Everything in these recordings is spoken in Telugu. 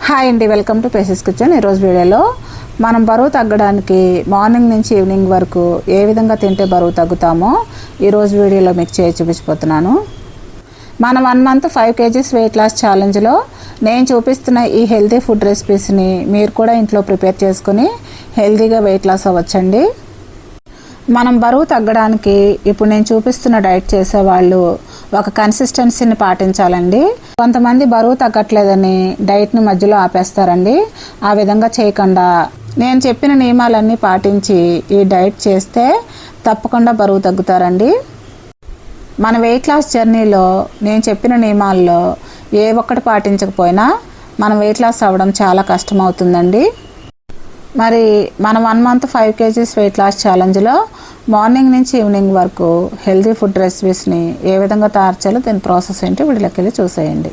హాయ్ అండి, వెల్కమ్ టు పేసెస్ కిచెన్. ఈరోజు వీడియోలో మనం బరువు తగ్గడానికి మార్నింగ్ నుంచి ఈవినింగ్ వరకు ఏ విధంగా తింటే బరువు తగ్గుతామో ఈరోజు వీడియోలో మీకు చేసి చూపించబోతున్నాను. మన 1 month 5 kgs వెయిట్ లాస్ ఛాలెంజ్లో నేను చూపిస్తున్న ఈ హెల్తీ ఫుడ్ రెసిపీస్ని మీరు కూడా ఇంట్లో ప్రిపేర్ చేసుకుని హెల్తీగా వెయిట్ లాస్ అవ్వచ్చండి. మనం బరువు తగ్గడానికి ఇప్పుడు నేను చూపిస్తున్న డైట్ చేసేవాళ్ళు ఒక కన్సిస్టెన్సీని పాటించాలండి. కొంతమంది బరువు తగ్గట్లేదని డైట్ని మధ్యలో ఆపేస్తారండి. ఆ విధంగా చేయకుండా నేను చెప్పిన నియమాలన్నీ పాటించి ఈ డైట్ చేస్తే తప్పకుండా బరువు తగ్గుతారండి. మన వెయిట్ లాస్ జర్నీలో నేను చెప్పిన నియమాల్లో ఏ ఒక్కటి పాటించకపోయినా మనం వెయిట్ లాస్ అవ్వడం చాలా కష్టం అవుతుందండి. మరి మన 1 month 5 kgs వెయిట్ లాస్ ఛాలెంజ్లో మార్నింగ్ నుంచి ఈవినింగ్ వరకు హెల్తీ ఫుడ్ రెసిపీస్ని ఏ విధంగా తయారు చేయాలో దీని ప్రాసెస్ ఏంటి వీడియోకి వెళ్ళి చూసేయండి.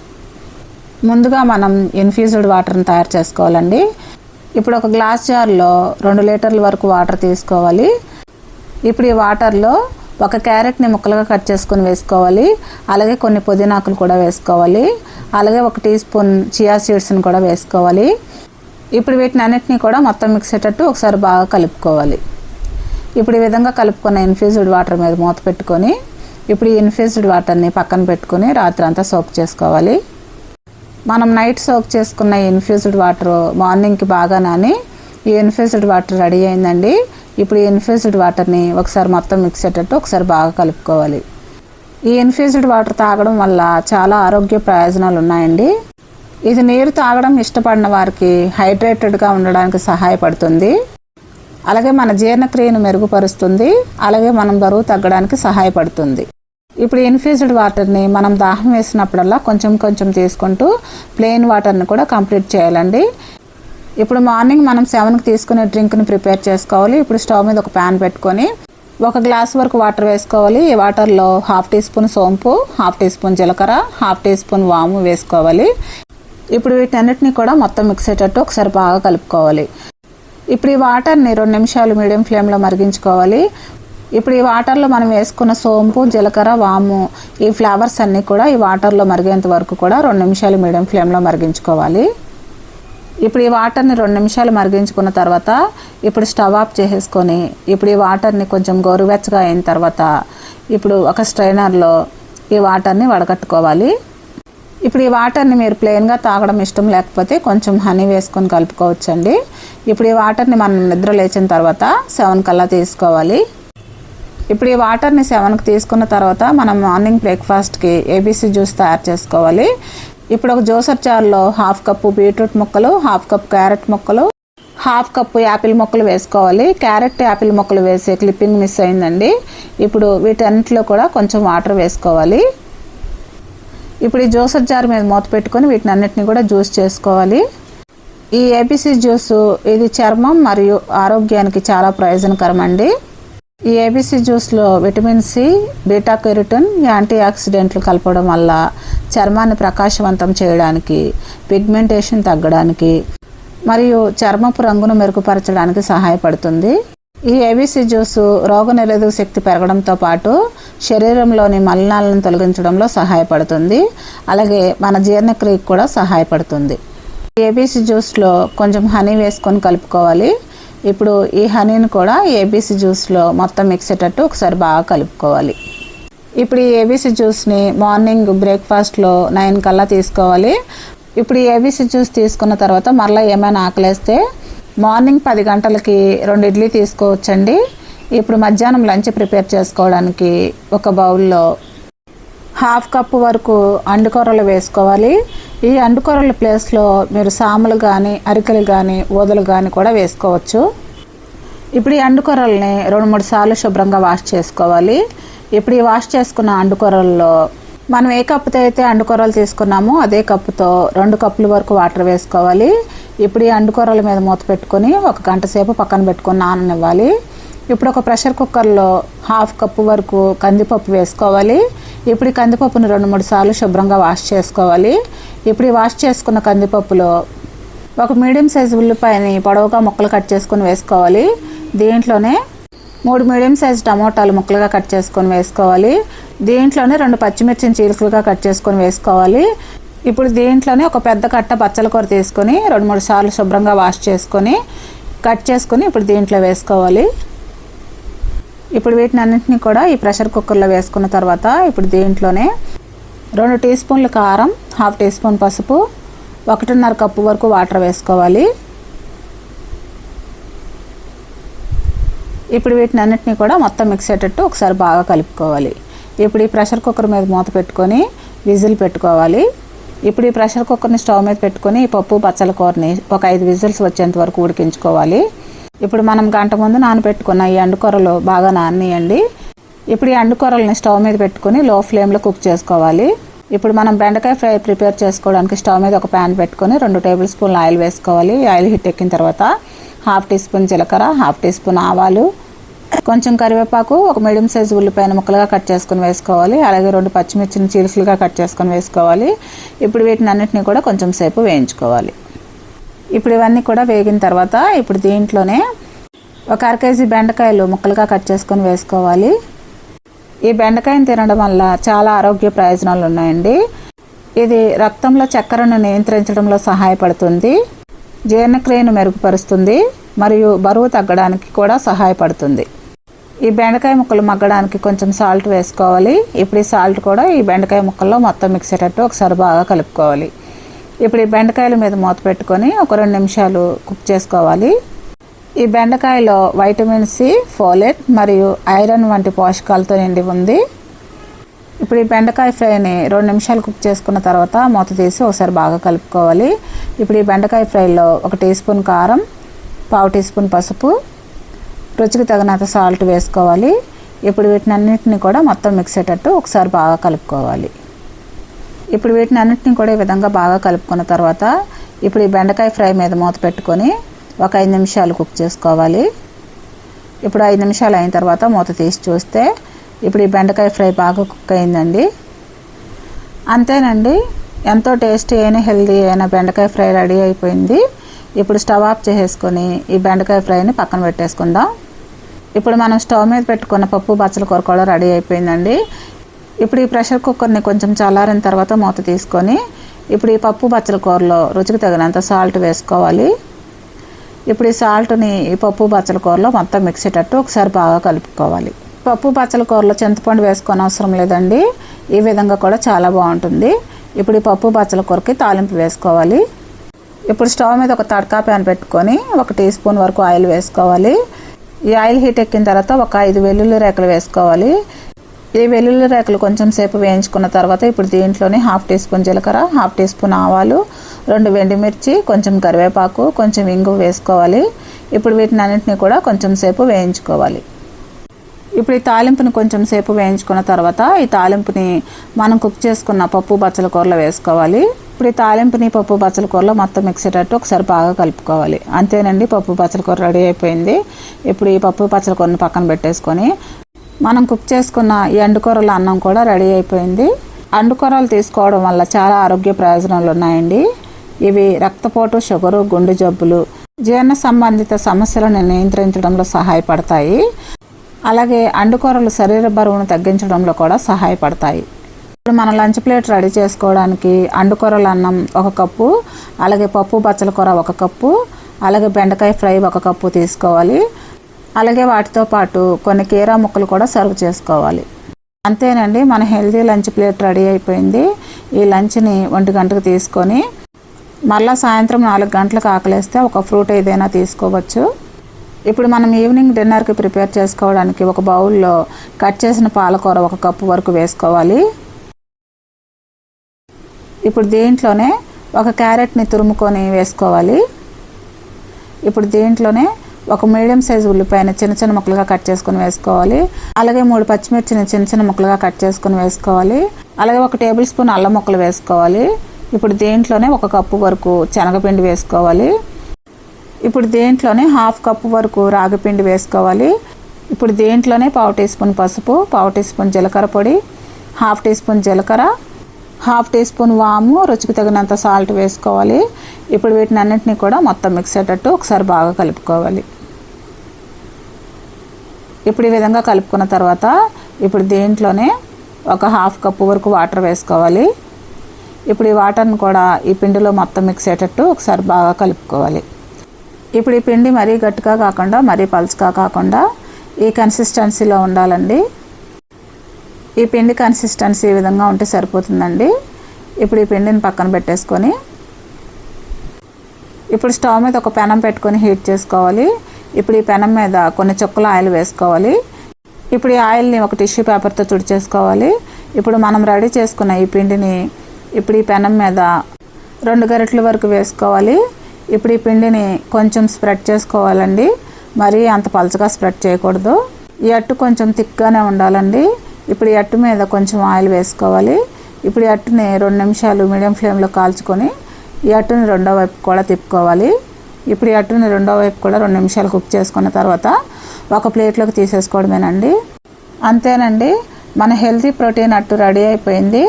ముందుగా మనం ఇన్ఫ్యూజ్డ్ వాటర్ని తయారు చేసుకోవాలండి. ఇప్పుడు ఒక గ్లాస్ జార్లో 2 లీటర్ల వరకు వాటర్ తీసుకోవాలి. ఇప్పుడు ఈ వాటర్లో ఒక క్యారెట్ని ముక్కలుగా కట్ చేసుకొని వేసుకోవాలి. అలాగే కొన్ని పుదీనాకులు కూడా వేసుకోవాలి. అలాగే 1 టీ స్పూన్ చియా సీడ్స్ని కూడా వేసుకోవాలి. ఇప్పుడు వీటిని అన్నిటినీ కూడా మొత్తం మిక్స్ అయ్యేటట్టు ఒకసారి బాగా కలుపుకోవాలి. ఇప్పుడు ఈ విధంగా కలుపుకున్న ఇన్ఫ్యూజ్డ్ వాటర్ మీద మూత పెట్టుకొని ఇప్పుడు ఈ ఇన్ఫ్యూజ్డ్ వాటర్ని పక్కన పెట్టుకొని రాత్రి అంతా సోక్ చేసుకోవాలి. మనం నైట్ సోక్ చేసుకున్న ఇన్ఫ్యూజ్డ్ వాటర్ మార్నింగ్కి బాగా నాని ఈ ఇన్ఫ్యూజ్డ్ వాటర్ రెడీ అయిందండి. ఇప్పుడు ఈ ఇన్ఫ్యూజ్డ్ వాటర్ని ఒకసారి మొత్తం మిక్స్ అయ్యేటట్టు ఒకసారి బాగా కలుపుకోవాలి. ఈ ఇన్ఫ్యూజ్డ్ వాటర్ తాగడం వల్ల చాలా ఆరోగ్య ప్రయోజనాలు ఉన్నాయండి. ఇది నీరు తాగడం ఇష్టపడిన వారికి హైడ్రేటెడ్గా ఉండడానికి సహాయపడుతుంది. అలాగే మన జీర్ణక్రియను మెరుగుపరుస్తుంది. అలాగే మనం బరువు తగ్గడానికి సహాయపడుతుంది. ఇప్పుడు ఇన్ఫ్యూజ్డ్ వాటర్ని మనం దాహం వేసినప్పుడల్లా కొంచెం కొంచెం తీసుకుంటూ ప్లెయిన్ వాటర్ని కూడా కంప్లీట్ చేయాలండి. ఇప్పుడు మార్నింగ్ మనం 7కి తీసుకునే డ్రింక్ని ప్రిపేర్ చేసుకోవాలి. ఇప్పుడు స్టవ్ మీద ఒక ప్యాన్ పెట్టుకొని 1 గ్లాస్ వరకు వాటర్ వేసుకోవాలి. ఈ వాటర్లో 1/2 టీ స్పూన్ సోంపు, 1/2 టీ స్పూన్ జీలకర్ర, 1/2 టీ స్పూన్ వాము వేసుకోవాలి. ఇప్పుడు వీటన్నిటిని కూడా మొత్తం మిక్స్ అయ్యేటట్టు ఒకసారి బాగా కలుపుకోవాలి. ఇప్పుడు ఈ వాటర్ని 2 నిమిషాలు మీడియం ఫ్లేమ్లో మరిగించుకోవాలి. ఇప్పుడు ఈ వాటర్లో మనం వేసుకున్న సోంపు, జీలకర్ర, వాము ఈ ఫ్లేవర్స్ అన్నీ కూడా ఈ వాటర్లో మరిగేంత వరకు కూడా 2 నిమిషాలు మీడియం ఫ్లేమ్లో మరిగించుకోవాలి. ఇప్పుడు ఈ వాటర్ని 2 నిమిషాలు మరిగించుకున్న తర్వాత ఇప్పుడు స్టవ్ ఆఫ్ చేసేసుకొని ఇప్పుడు ఈ వాటర్ని కొంచెం గోరువెచ్చగా అయిన తర్వాత ఇప్పుడు ఒక స్ట్రైనర్లో ఈ వాటర్ని వడకట్టుకోవాలి. ఇప్పుడు ఈ వాటర్ని మీరు ప్లెయిన్గా తాగడం ఇష్టం లేకపోతే కొంచెం హనీ వేసుకొని కలుపుకోవచ్చండి. ఇప్పుడు ఈ వాటర్ని మనం నిద్ర లేచిన తర్వాత 7 కల్లా తీసుకోవాలి. ఇప్పుడు ఈ వాటర్ని 7కి తీసుకున్న తర్వాత మనం మార్నింగ్ బ్రేక్ఫాస్ట్కి ఏబీసీ జ్యూస్ తయారు చేసుకోవాలి. ఇప్పుడు ఒక జ్యూసర్ జార్లో 1/2 కప్పు బీట్రూట్ ముక్కలు, 1/2 కప్పు క్యారెట్ ముక్కలు, 1/2 కప్పు యాపిల్ ముక్కలు వేసుకోవాలి. క్యారెట్ యాపిల్ ముక్కలు వేసే క్లిప్పింగ్ మిస్ అయిందండి. ఇప్పుడు వీటన్నిటిలో కూడా కొంచెం వాటర్ వేసుకోవాలి. ఇప్పుడు ఈ జ్యూసర్ జార్ మీద మూత పెట్టుకొని వీటిని అన్నిటిని కూడా జ్యూస్ చేసుకోవాలి. ఈ ఏబీసీ జ్యూసు ఇది చర్మం మరియు ఆరోగ్యానికి చాలా ప్రయోజనకరం అండి. ఈ ఏబీసీ జ్యూస్లో vitamin C, beta carotene, anti ఆక్సిడెంట్లు కలపడం వల్ల చర్మాన్ని ప్రకాశవంతం చేయడానికి, పిగ్మెంటేషన్ తగ్గడానికి మరియు చర్మపు రంగును మెరుగుపరచడానికి సహాయపడుతుంది. ఈ ఏబీసీ జ్యూసు రోగనిరోధక శక్తి పెరగడంతో పాటు శరీరంలోని మలినాలను తొలగించడంలో సహాయపడుతుంది. అలాగే మన జీర్ణక్రియకు కూడా సహాయపడుతుంది. ఏబీసీ జ్యూస్లో కొంచెం హనీ వేసుకొని కలుపుకోవాలి. ఇప్పుడు ఈ హనీని కూడా ఏబీసీ జ్యూస్లో మొత్తం మిక్స్ అయ్యేటట్టు ఒకసారి బాగా కలుపుకోవాలి. ఇప్పుడు ఈ ఏబీసీ జ్యూస్ని మార్నింగ్ బ్రేక్ఫాస్ట్లో 9 కల్లా తీసుకోవాలి. ఇప్పుడు ఈ ఏబీసీ జ్యూస్ తీసుకున్న తర్వాత మరలా ఏమైనా ఆకలేస్తే మార్నింగ్ 10 గంటలకి 2 ఇడ్లీ తీసుకోవచ్చండి. ఇప్పుడు మధ్యాహ్నం లంచ్ ప్రిపేర్ చేసుకోవడానికి ఒక బౌల్లో 1/2 కప్పు వరకు అండుకొర్రలు వేసుకోవాలి. ఈ అండుకొర్రల ప్లేస్లో మీరు సాములు కానీ, అరికలు కానీ, ఊదలు కానీ కూడా వేసుకోవచ్చు. ఇప్పుడు ఈ అండుకొర్రల్ని 2-3 సార్లు శుభ్రంగా వాష్ చేసుకోవాలి. ఇప్పుడు ఈ వాష్ చేసుకున్న అండుకొర్రల్లో మనం ఏ కప్పుతో అయితే అండుకొర్రలు తీసుకున్నామో అదే కప్పుతో 2 కప్పుల వరకు వాటర్ వేసుకోవాలి. ఇప్పుడు ఈ అండుకొర్రల మీద మూత పెట్టుకొని 1 గంట సేపు పక్కన పెట్టుకొని నాననివ్వాలి. ఇప్పుడు ఒక ప్రెషర్ కుక్కర్లో 1/2 కప్పు వరకు కందిపప్పు వేసుకోవాలి. ఇప్పుడు ఈ కందిపప్పును 2-3 సార్లు శుభ్రంగా వాష్ చేసుకోవాలి. ఇప్పుడు ఈ వాష్ చేసుకున్న కందిపప్పులో ఒక మీడియం సైజు ఉల్లిపాయని పొడవుగా ముక్కలు కట్ చేసుకొని వేసుకోవాలి. దీంట్లోనే 3 మీడియం సైజ్ టమోటాలు ముక్కలుగా కట్ చేసుకొని వేసుకోవాలి. దీంట్లోనే 2 పచ్చిమిర్చిని చీలికలుగా కట్ చేసుకొని వేసుకోవాలి. ఇప్పుడు దీంట్లోనే ఒక పెద్ద కట్ట బచ్చల కూర తీసుకొని 2-3 సార్లు శుభ్రంగా వాష్ చేసుకొని కట్ చేసుకొని ఇప్పుడు దీంట్లో వేసుకోవాలి. ఇప్పుడు వీటిని అన్నింటినీ కూడా ఈ ప్రెషర్ కుక్కర్లో వేసుకున్న తర్వాత ఇప్పుడు దీంట్లోనే 2 టీ స్పూన్ల కారం, 1/2 టీ స్పూన్ పసుపు, 1.5 కప్పు వరకు వాటర్ వేసుకోవాలి. ఇప్పుడు వీటిని అన్నింటినీ కూడా మొత్తం మిక్స్ అయ్యేటట్టు ఒకసారి బాగా కలుపుకోవాలి. ఇప్పుడు ఈ ప్రెషర్ కుక్కర్ మీద మూత పెట్టుకొని విజిల్ పెట్టుకోవాలి. ఇప్పుడు ఈ ప్రెషర్ కుక్కర్ని స్టవ్ మీద పెట్టుకొని ఈ పప్పు బచ్చల కూరని ఒక 5 విజిల్స్ వచ్చేంత వరకు ఉడికించుకోవాలి. ఇప్పుడు మనం గంట ముందు నానబెట్టుకున్న ఈ అండుకూరలు బాగా నాననియండి. ఇప్పుడు ఈ అండుకూరల్ని స్టవ్ మీద పెట్టుకొని లో ఫ్లేమ్లో కుక్ చేసుకోవాలి. ఇప్పుడు మనం బెండకాయ ఫ్రై ప్రిపేర్ చేసుకోవడానికి స్టవ్ మీద ఒక ప్యాన్ పెట్టుకొని 2 టేబుల్ స్పూన్ల ఆయిల్ వేసుకోవాలి. ఆయిల్ హీట్ ఎక్కిన తర్వాత 1/2 టీ స్పూన్ జీలకర్ర, 1/2 టీ స్పూన్ ఆవాలు, కొంచెం కరివేపాకు, ఒక మీడియం సైజు ఉల్లిపాయను ముక్కలుగా కట్ చేసుకొని వేసుకోవాలి. అలాగే 2 పచ్చిమిర్చిని చీల్స్లుగా కట్ చేసుకొని వేసుకోవాలి. ఇప్పుడు వీటిని అన్నింటినీ కూడా కొంచెం సేపు వేయించుకోవాలి. ఇప్పుడు ఇవన్నీ కూడా వేగిన తర్వాత ఇప్పుడు దీంట్లోనే ఒక 1/2 కేజీ బెండకాయలు ముక్కలుగా కట్ చేసుకొని వేసుకోవాలి. ఈ బెండకాయను తినడం వల్ల చాలా ఆరోగ్య ప్రయోజనాలు ఉన్నాయండి. ఇది రక్తంలో చక్కెరను నియంత్రించడంలో సహాయపడుతుంది, జీర్ణక్రియను మెరుగుపరుస్తుంది మరియు బరువు తగ్గడానికి కూడా సహాయపడుతుంది. ఈ బెండకాయ ముక్కలు మగ్గడానికి కొంచెం సాల్ట్ వేసుకోవాలి. ఇప్పుడు ఈ సాల్ట్ కూడా ఈ బెండకాయ ముక్కల్లో మొత్తం మిక్స్ అయ్యేటట్టు ఒకసారి బాగా కలుపుకోవాలి. ఇప్పుడు ఈ బెండకాయల మీద మూత పెట్టుకొని ఒక 2 నిమిషాలు కుక్ చేసుకోవాలి. ఈ బెండకాయలో వైటమిన్ సి, ఫోలేట్ మరియు ఐరన్ వంటి పోషకాలతో నిండి ఉంది. ఇప్పుడు ఈ బెండకాయ ఫ్రైని 2 నిమిషాలు కుక్ చేసుకున్న తర్వాత మూత తీసి ఒకసారి బాగా కలుపుకోవాలి. ఇప్పుడు ఈ బెండకాయ ఫ్రైలో 1 టీ స్పూన్ కారం, 1/2 టీ స్పూన్ పసుపు, రుచికి తగినంత సాల్ట్ వేసుకోవాలి. ఇప్పుడు వీటిని అన్నింటినీ కూడా మొత్తం మిక్స్ అయ్యేటట్టు ఒకసారి బాగా కలుపుకోవాలి. ఇప్పుడు వీటిని అన్నింటినీ కూడా ఈ విధంగా బాగా కలుపుకున్న తర్వాత ఇప్పుడు ఈ బెండకాయ ఫ్రై మీద మూత పెట్టుకొని ఒక 5 నిమిషాలు కుక్ చేసుకోవాలి. ఇప్పుడు 5 నిమిషాలు అయిన తర్వాత మూత తీసి చూస్తే ఇప్పుడు ఈ బెండకాయ ఫ్రై బాగా కుక్ అయిందండి. అంతేనండి, ఎంతో టేస్టీ అయిన హెల్దీ అయిన బెండకాయ ఫ్రై రెడీ అయిపోయింది. ఇప్పుడు స్టవ్ ఆఫ్ చేసేసుకొని ఈ బెండకాయ ఫ్రైని పక్కన పెట్టేసుకుందాం. ఇప్పుడు మనం స్టవ్ మీద పెట్టుకున్న పప్పు బచ్చల కూర కూడా రెడీ అయిపోయిందండి. ఇప్పుడు ఈ ప్రెషర్ కుక్కర్ని కొంచెం చల్లారిన తర్వాత మూత తీసుకొని ఇప్పుడు ఈ పప్పు బచ్చల కూరలో రుచికి తగినంత సాల్ట్ వేసుకోవాలి. ఇప్పుడు ఈ సాల్ట్ని ఈ పప్పు బచ్చల కూరలో మొత్తం మిక్స్ అయ్యేటట్టు ఒకసారి బాగా కలుపుకోవాలి. పప్పు బచ్చల కూరలో చింతపండు వేసుకొని అవసరం లేదండి, ఈ విధంగా కూడా చాలా బాగుంటుంది. ఇప్పుడు ఈ పప్పు బచ్చల కూరకి తాలింపు వేసుకోవాలి. ఇప్పుడు స్టవ్ మీద ఒక తడకా ప్యాన్ పెట్టుకొని 1 టీ స్పూన్ వరకు ఆయిల్ వేసుకోవాలి. ఈ ఆయిల్ హీట్ ఎక్కిన తర్వాత ఒక 5 వెల్లుల్లి రేకలు వేసుకోవాలి. ఈ వెల్లుల్లి రేకలు కొంచెం సేపు వేయించుకున్న తర్వాత ఇప్పుడు దీంట్లోనే 1/2 టీ స్పూన్ జీలకర్ర, 1/2 టీ స్పూన్ ఆవాలు, 2 ఎండుమిర్చి, కొంచెం కరివేపాకు, కొంచెం ఇంగు వేసుకోవాలి. ఇప్పుడు వీటిని అన్నింటినీ కూడా కొంచెం సేపు వేయించుకోవాలి. ఇప్పుడు ఈ తాలింపుని కొంచెం సేపు వేయించుకున్న తర్వాత ఈ తాలింపుని మనం కుక్ చేసుకున్న పప్పు బచ్చల కూరలో వేసుకోవాలి. ఇప్పుడు ఈ తాలింపుని పప్పు బచ్చల కూరలో మొత్తం మిక్స్ అయ్యేటట్టు ఒకసారి బాగా కలుపుకోవాలి. అంతేనండి, పప్పు బచ్చల కూర రెడీ అయిపోయింది. ఇప్పుడు ఈ పప్పు బచ్చల కూరని పక్కన పెట్టేసుకొని మనం కుక్ చేసుకున్న ఈ అండుకూరల అన్నం కూడా రెడీ అయిపోయింది. అండుకూరలు తీసుకోవడం వల్ల చాలా ఆరోగ్య ప్రయోజనాలు ఉన్నాయండి. ఇవి రక్తపోటు, షుగరు, గుండె జబ్బులు, జీర్ణ సంబంధిత సమస్యలను నియంత్రించడంలో సహాయపడతాయి. అలాగే అండుకూరలు శరీర బరువును తగ్గించడంలో కూడా సహాయపడతాయి. ఇప్పుడు మన లంచ్ ప్లేట్ రెడీ చేసుకోవడానికి అండుకూరల అన్నం 1 కప్పు, అలాగే పప్పు బచ్చల కూర 1 కప్పు, అలాగే బెండకాయ ఫ్రై 1 కప్పు తీసుకోవాలి. అలాగే వాటితో పాటు కొన్ని కీరా ముక్కలు కూడా సర్వ్ చేసుకోవాలి. అంతేనండి, మన హెల్తీ లంచ్ ప్లేట్ రెడీ అయిపోయింది. ఈ లంచ్ని 1 గంటకు తీసుకొని మళ్ళీ సాయంత్రం 4 గంటలకు ఆకలేస్తే ఒక ఫ్రూట్ ఏదైనా తీసుకోవచ్చు. ఇప్పుడు మనం ఈవినింగ్ డిన్నర్కి ప్రిపేర్ చేసుకోవడానికి ఒక బౌల్లో కట్ చేసిన పాలకూర 1 కప్పు వరకు వేసుకోవాలి. ఇప్పుడు దీంట్లోనే 1 క్యారెట్ని తురుముకొని వేసుకోవాలి. ఇప్పుడు దీంట్లోనే 1 మీడియం సైజు ఉల్లిపాయని చిన్న చిన్న ముక్కలుగా కట్ చేసుకొని వేసుకోవాలి. అలాగే 3 పచ్చిమిర్చిని చిన్న చిన్న ముక్కలుగా కట్ చేసుకొని వేసుకోవాలి. అలాగే 1 టేబుల్ స్పూన్ అల్లం ముక్కలు వేసుకోవాలి. ఇప్పుడు దీంట్లోనే 1 కప్పు వరకు శనగపిండి వేసుకోవాలి. ఇప్పుడు దీంట్లోనే 1/2 కప్పు వరకు రాగిపిండి వేసుకోవాలి. ఇప్పుడు దీంట్లోనే 1/2 టీ స్పూన్ పసుపు, 1/2 టీ స్పూన్ జీలకర్ర పొడి, 1/2 టీ స్పూన్ జీలకర్ర, 1/2 టీ స్పూన్ వాము, రుచికి తగినంత సాల్ట్ వేసుకోవాలి. ఇప్పుడు వీటిని అన్నింటినీ కూడా మొత్తం మిక్స్ అయ్యేటట్టు ఒకసారి బాగా కలుపుకోవాలి. ఇప్పుడు ఈ విధంగా కలుపుకున్న తర్వాత ఇప్పుడు దీంట్లోనే 1/2 కప్పు వరకు వాటర్ వేసుకోవాలి. ఇప్పుడు ఈ వాటర్ని కూడా ఈ పిండిలో మొత్తం మిక్స్ అయ్యేటట్టు ఒకసారి బాగా కలుపుకోవాలి. ఇప్పుడు ఈ పిండి మరీ గట్టిగా కాకుండా మరీ పలుచగా కాకుండా ఈ కన్సిస్టెన్సీలో ఉండాలండి. ఈ పిండి కన్సిస్టెన్సీ ఈ విధంగా ఉంటే సరిపోతుందండి. ఇప్పుడు ఈ పిండిని పక్కన పెట్టేసుకొని ఇప్పుడు స్టవ్ మీద ఒక పెనం పెట్టుకొని హీట్ చేసుకోవాలి. ఇప్పుడు ఈ పెనం మీద కొన్ని చుక్కల ఆయిల్ వేసుకోవాలి. ఇప్పుడు ఈ ఆయిల్ని ఒక టిష్యూ పేపర్తో తుడిచేసుకోవాలి. ఇప్పుడు మనం రెడీ చేసుకున్న ఈ పిండిని ఇప్పుడు ఈ పెనం మీద 2 గరిటెల వరకు వేసుకోవాలి. ఇప్పుడు ఈ పిండిని కొంచెం స్ప్రెడ్ చేసుకోవాలండి. మరీ అంత పలుచగా స్ప్రెడ్ చేయకూడదు. ఈ అట్టు కొంచెం థిక్గానే ఉండాలండి. ఇప్పుడు ఈ అట్టు మీద కొంచెం ఆయిల్ వేసుకోవాలి. ఇప్పుడు ఈ అట్టుని 2 నిమిషాలు మీడియం ఫ్లేమ్లో కాల్చుకొని ఈ అట్టుని రెండో వైపు కూడా తిప్పుకోవాలి. ఇప్పుడు ఈ అట్టుని రెండో వైపు కూడా 2 నిమిషాలు కుక్ చేసుకున్న తర్వాత ఒక ప్లేట్లోకి తీసేసుకోవడమేనండి. అంతేనండి, మన హెల్తీ ప్రోటీన్ అట్టు రెడీ అయిపోయింది.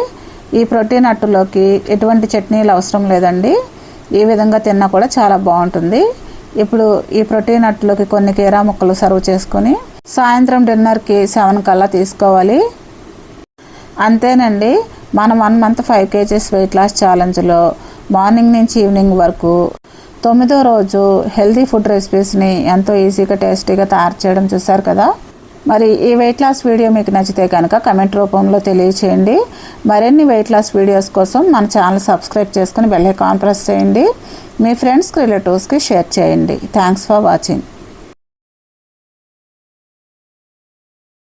ఈ ప్రోటీన్ అట్టులోకి ఎటువంటి చట్నీలు అవసరం లేదండి. ఈ విధంగా తిన్నా కూడా చాలా బాగుంటుంది. ఇప్పుడు ఈ ప్రోటీన్ అట్టులోకి కొన్ని కీరా ముక్కలు సర్వ్ చేసుకొని సాయంత్రం డిన్నర్కి 7 కల్లా తీసుకోవాలి. అంతేనండి, మనం 1 మంత్ 5 kgs వెయిట్ లాస్ ఛాలెంజ్లో మార్నింగ్ నుంచి ఈవినింగ్ వరకు 9వ రోజు హెల్తీ ఫుడ్ రెసిపీస్ని ఎంతో ఈజీగా టేస్టీగా తయారు చేయడం చూశారు కదా. మరి ఈ వెయిట్ లాస్ వీడియో మీకు నచ్చితే కనుక కమెంట్ రూపంలో తెలియచేయండి. మరిన్ని వెయిట్ లాస్ వీడియోస్ కోసం మన ఛానల్ సబ్స్క్రైబ్ చేసుకుని బెల్ ఐకాన్ ప్రెస్ చేయండి. మీ ఫ్రెండ్స్కి రిలేటివ్స్కి షేర్ చేయండి. Thanks for watching.